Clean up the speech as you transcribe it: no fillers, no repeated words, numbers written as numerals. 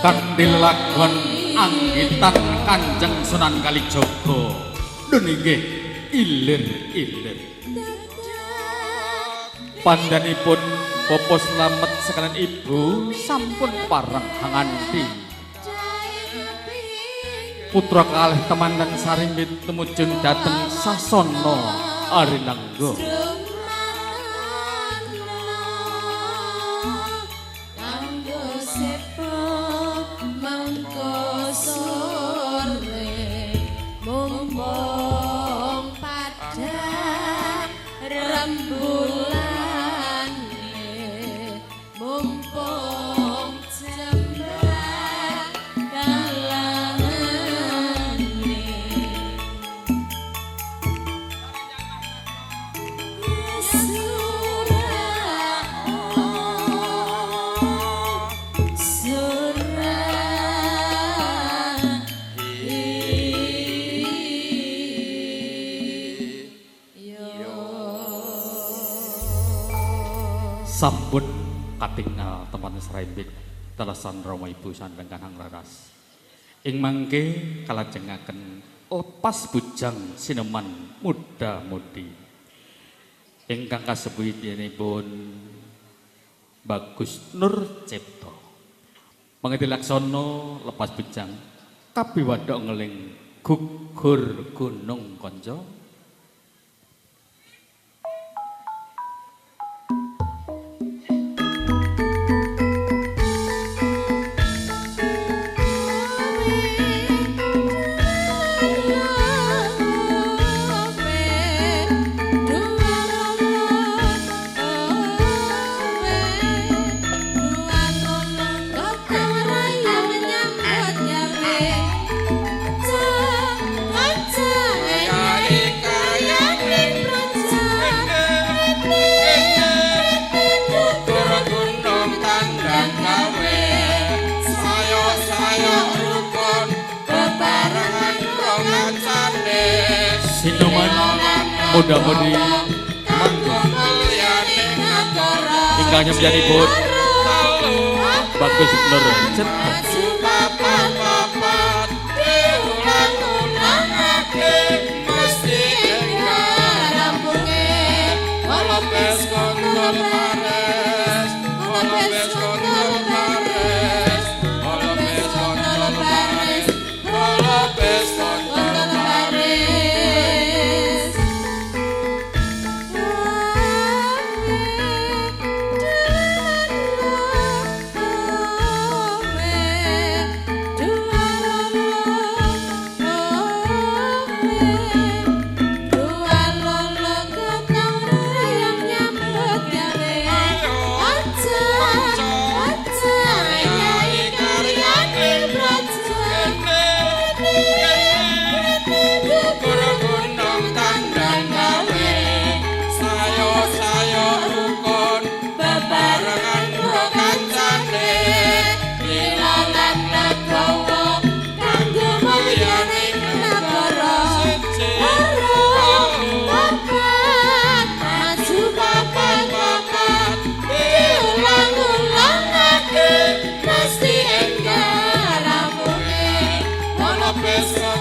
kanthi lakon anggitan Kanjeng Sunan Kalijaga nun inggih ilir-ilir pandhanipun Bapak Slamet sekalian Ibu sampun parang hanganti putra kalih temanten sarimit tumujun dhateng sasana arinangga sampun katingal teman serembit telesan Rama Ibu sandeng Kanang Raras ing mangke kalajengaken lepas bujang sineman muda-mudi ingkang kasebutipun Bagus Nur Cipta pangedi laksana lepas bujang kabiwadok ngeling gugur gunung konco mudah-mudi ingkang nyamyanipun Bagus Nur Cipta Best